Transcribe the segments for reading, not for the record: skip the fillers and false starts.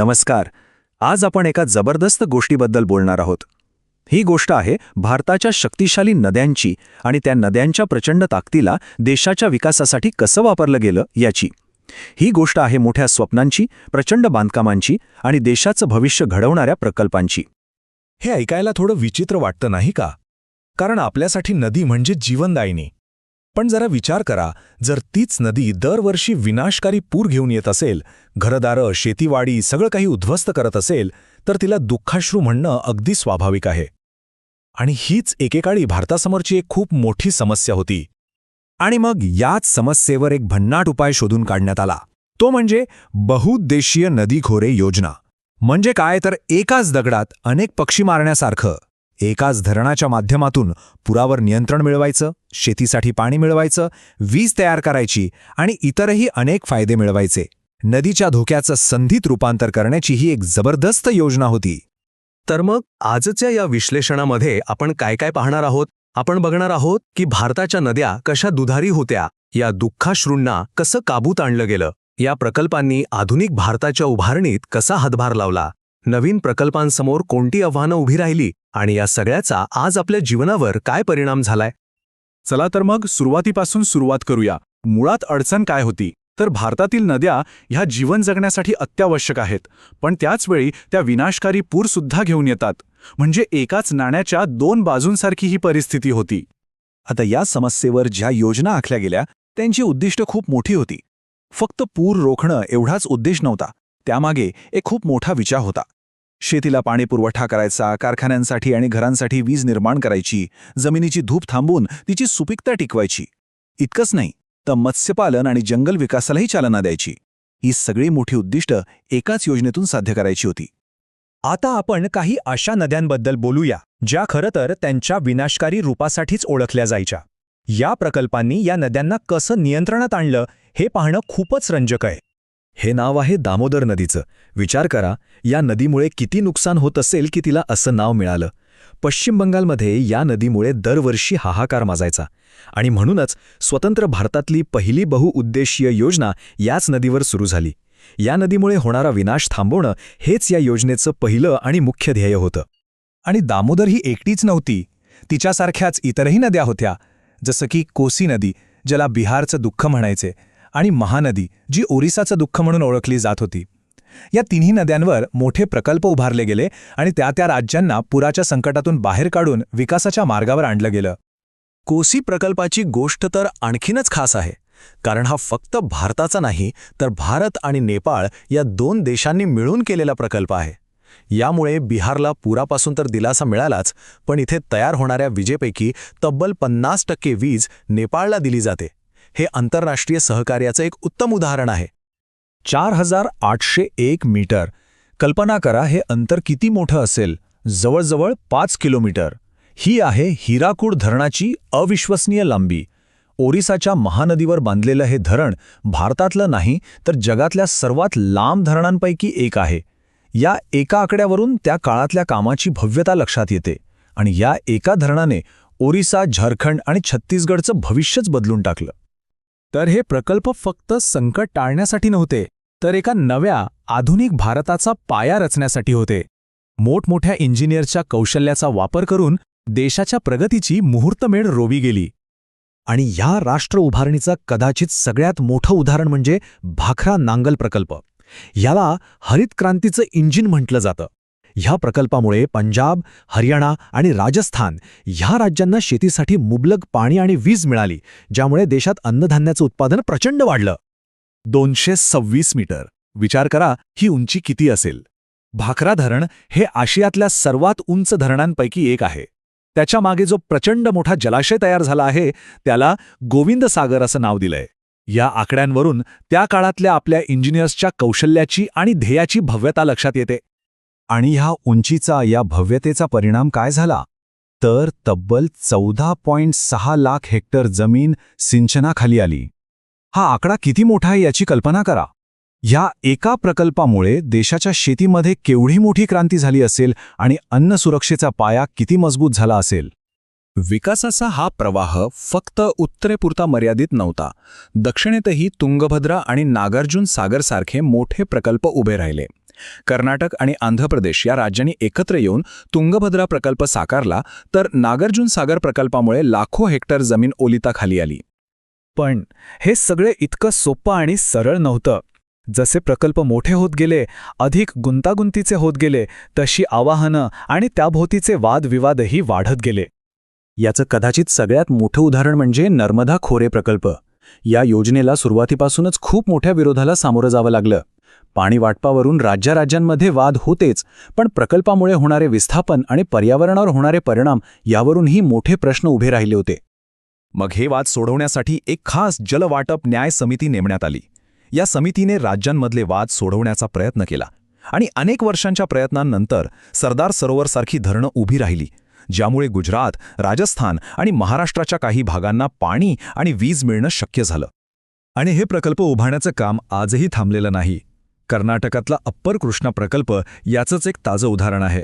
नमस्कार. आज आपण एका जबरदस्त गोष्टीबद्दल बोलणार आहोत. ही गोष्ट आहे भारताच्या शक्तिशाली नद्यांची आणि त्या नद्यांच्या प्रचंड ताकदीला देशाच्या विकासासाठी कसं वापरलं गेलं याची. ही गोष्ट आहे मोठ्या स्वप्नांची, प्रचंड बांधकामांची आणि देशाचं भविष्य घडवणाऱ्या प्रकल्पांची. हे ऐकायला थोडं विचित्र वाटतं नाही का? कारण आपल्यासाठी नदी म्हणजे जीवनदायिनी. पण जरा विचार करा, जर तीच नदी दरवर्षी विनाशकारी पूर घेऊन येत असेल, घरदारं, शेतीवाडी सगळं काही उद्ध्वस्त करत असेल, तर तिला दुःखाश्रू म्हणणं अगदी स्वाभाविक आहे. आणि हीच एकेकाळी भारतासमोरची एक खूप मोठी समस्या होती. आणि मग याच समस्येवर एक भन्नाट उपाय शोधून काढण्यात आला. तो म्हणजे बहुउद्देशीय नदीखोरे योजना. म्हणजे काय तर एकाच दगडात अनेक पक्षी मारण्यासारखं. एकाच धरणाच्या माध्यमातून पुरावर नियंत्रण मिळवायचं, शेतीसाठी पाणी मिळवायचं, वीज तयार करायची आणि इतरही अनेक फायदे मिळवायचे. नदीच्या धोक्याचं संधीत रूपांतर करण्याची ही एक जबरदस्त योजना होती. तर मग आजच्या या विश्लेषणामध्ये आपण काय काय पाहणार आहोत? आपण बघणार आहोत की भारताच्या नद्या कशा दुधारी होत्या, या दुःखाश्रूंना कसं काबूत आणलं गेलं, या प्रकल्पांनी आधुनिक भारताच्या उभारणीत कसा हातभार लावला, नवीन प्रकल्पांसमोर कोणती आव्हानं उभी राहिली आणि या सगळ्याचा आज आपल्या जीवनावर काय परिणाम झालाय. चला तर मग सुरुवातीपासून सुरुवात करूया. मुळात अडचण काय होती? तर भारतातील नद्या ह्या जीवन जगण्यासाठी अत्यावश्यक आहेत, पण त्याचवेळी त्या विनाशकारी पूरसुद्धा घेऊन येतात. म्हणजे एकाच नाण्याच्या दोन बाजूंसारखी ही परिस्थिती होती. आता या समस्येवर ज्या योजना आखल्या गेल्या त्यांची उद्दिष्ट खूप मोठी होती. फक्त पूर रोखणं एवढाच उद्देश नव्हता, त्यामागे एक खूप मोठा विचार होता. शेतीला पाणी पुरवठा करायचा, कारखान्यांसाठी आणि घरांसाठी वीज निर्माण करायची, जमिनीची धूप थांबवून तिची सुपीकता टिकवायची. इतकंच नाही तर मत्स्यपालन आणि जंगल विकासालाही चालना द्यायची. ही सगळी मोठी उद्दिष्ट एकाच योजनेतून साध्य करायची होती. आता आपण काही अशा नद्यांबद्दल बोलूया ज्या खरं तर त्यांच्या विनाशकारी रूपासाठीच ओळखल्या जायच्या. या प्रकल्पांनी या नद्यांना कसं नियंत्रणात आणलं हे पाहणं खूपच रंजक आहे. हे नाव आहे दामोदर नदीचं. विचार करा, या नदीमुळे किती नुकसान होत असेल की तिला असं नाव मिळालं. पश्चिम बंगालमध्ये या नदीमुळे दरवर्षी हाहाकार माजायचा आणि म्हणूनच स्वतंत्र भारतातली पहिली बहुउद्देशीय योजना याच नदीवर सुरू झाली. या नदीमुळे होणारा विनाश थांबवणं हेच या योजनेचं पहिलं आणि मुख्य ध्येय होतं. आणि दामोदर ही एकटीच नव्हती. तिच्यासारख्याच इतरही नद्या होत्या, जसं की कोसी नदी, ज्याला बिहारचं दुःख म्हणायचे, आणि महानदी, जी ओरिसाचं दुःख म्हणून ओळखली जात होती. या तिन्ही नद्यांवर मोठे प्रकल्प उभारले गेले आणि त्या राज्यांना पुराच्या संकटातून बाहेर काढून विकासाच्या मार्गावर आणलं गेलं. कोसी प्रकल्पाची गोष्ट तर आणखीनच खास आहे, कारण हा फक्त भारताचा नाही तर भारत आणि नेपाळ या दोन देशांनी मिळून केलेला प्रकल्प आहे. यामुळे बिहारला पुरापासून तर दिलासा मिळालाच, पण इथे तयार होणाऱ्या विजेपैकी तब्बल 50% वीज नेपाळला दिली जाते. हे आंतरराष्ट्रीय सहकार्याचं एक उत्तम उदाहरण आहे. 4801 मीटर. कल्पना करा हे अंतर किती मोठं असेल. जवळजवळ 5 किलोमीटर. ही आहे हिराकूड धरणाची अविश्वसनीय लांबी. ओरिसाच्या महानदीवर बांधलेलं हे धरण भारतातलं नाही तर जगातल्या सर्वात लांब धरणांपैकी एक आहे. या एका आकड्यावरून त्या काळातल्या कामाची भव्यता लक्षात येते. आणि या एका धरणाने ओरिसा, झारखंड आणि छत्तीसगडचं भविष्यच बदलून टाकलं. तर हे प्रकल्प फक्त संकट टाळण्यासाठी नव्हते, तर एका नव्या आधुनिक भारताचा पाया रचण्यासाठी होते. मोठमोठ्या इंजिनियरच्या कौशल्याचा वापर करून देशाच्या प्रगतीची मुहूर्तमेढ रोवी गेली. आणि या राष्ट्र उभारणीचं कदाचित सगळ्यात मोठं उदाहरण म्हणजे भाखरा नांगल प्रकल्प. याला हरित क्रांतीचं इंजिन म्हटलं जातं. ह्या प्रकल्पामुळे पंजाब, हरियाणा आणि राजस्थान ह्या राज्यांना शेतीसाठी मुबलक पाणी आणि वीज मिळाली, ज्यामुळे देशात अन्नधान्याचं उत्पादन प्रचंड वाढलं. 226 मीटर. विचार करा ही उंची किती असेल. भाखरा धरण हे आशियातल्या सर्वात उंच धरणांपैकी एक आहे. त्याच्या मागे जो प्रचंड मोठा जलाशय तयार झाला आहे त्याला गोविंद सागर असं नाव दिलंय. या आकड्यांवरून त्या काळातल्या आपल्या इंजिनियर्सच्या कौशल्याची आणि ध्येयाची भव्यता लक्षात येते. आणि ह्या उंचीचा, या भव्यतेचा परिणाम काय झाला तर तब्बल 14.6 लाख हेक्टर जमीन सिंचनाखाली आली. हा आकडा किती मोठा आहे याची कल्पना करा. ह्या एका प्रकल्पामुळे देशाच्या शेतीमध्ये केवढी मोठी क्रांती झाली असेल आणि अन्न सुरक्षेचा पाया किती मजबूत झाला असेल. विकासाचा हा प्रवाह फक्त उत्तरेपुरता मर्यादित नव्हता. दक्षिणेतही तुंगभद्रा आणि नागार्जुन सागरसारखे मोठे प्रकल्प उभे राहिले. कर्नाटक आणि आंध्र प्रदेश या राज्यांनी एकत्र येऊन तुंगभद्रा प्रकल्प साकारला, तर नागार्जुन सागर प्रकल्पामुळे लाखो हेक्टर जमीन ओलिताखाली आली. पण हे सगळे इतकं सोपं आणि सरळ नव्हतं. जसे प्रकल्प मोठे होत गेले, अधिक गुंतागुंतीचे होत गेले, तशी आवाहनं आणि त्याभोवतीचे वादविवादही वाढत गेले. याचं कदाचित सगळ्यात मोठं उदाहरण म्हणजे नर्मदा खोरे प्रकल्प. या योजनेला सुरुवातीपासूनच खूप मोठ्या विरोधाला सामोरं जावं लागलं. पाणी वाटपावरून राज्यांमध्ये वाद होतेच, पण प्रकल्पामुळे होणारे विस्थापन आणि पर्यावरणावर होणारे परिणाम यावरूनही मोठे प्रश्न उभे राहिले होते. मग हे वाद सोडवण्यासाठी एक खास जलवाटप न्याय समिती नेमण्यात आली. या समितीने राज्यांमधले वाद सोडवण्याचा प्रयत्न केला आणि अनेक वर्षांच्या प्रयत्नांनंतर सरदार सरोवरसारखी धरणं उभी राहिली, ज्यामुळे गुजरात, राजस्थान आणि महाराष्ट्राच्या काही भागांना पाणी आणि वीज मिळणं शक्य झालं. आणि हे प्रकल्प उभारण्याचं काम आजही थांबलेलं नाही. कर्नाटकातला अप्पर कृष्णा प्रकल्प याचंच एक ताजं उदाहरण आहे.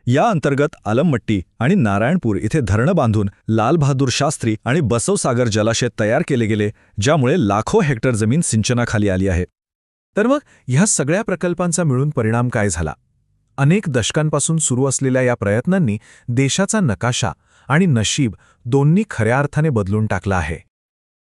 या अंतर्गत आलमट्टी आणि नारायणपूर इथे धरणं बांधून लालबहादूर शास्त्री आणि बसवसागर जलाशय तयार केले गेले, ज्यामुळे लाखो हेक्टर जमीन सिंचनाखाली आली आहे. तर मग ह्या सगळ्या प्रकल्पांचा मिळून परिणाम काय झाला? अनेक दशकांपासून सुरू असलेल्या या प्रयत्नांनी देशाचा नकाशा आणि नशीब दोन्ही खऱ्या अर्थाने बदलून टाकलं आहे.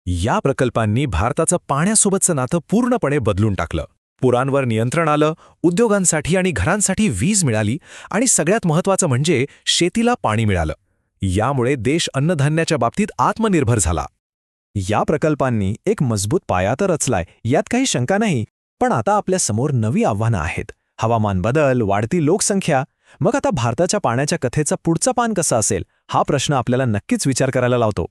या प्रकल्पांनी भारताचं पाण्यासोबतचं नातं पूर्णपणे बदलून टाकलं. पुरांवर नियंत्रण आलं, उद्योगांसाठी आणि घरांसाठी वीज मिळाली आणि सगळ्यात महत्त्वाचं म्हणजे शेतीला पाणी मिळालं. यामुळे देश अन्नधान्याच्या बाबतीत आत्मनिर्भर झाला. या प्रकल्पांनी एक मजबूत पाया तर रचलाय, यात काही शंका नाही. पण आता आपल्या समोर नवी आव्हानं आहेत. हवामान बदल, वाढती लोकसंख्या. मग आता भारताच्या पाण्याच्या कथेचा पुढचा पान कसा असेल, हा प्रश्न आपल्याला नक्कीच विचार करायला लावतो.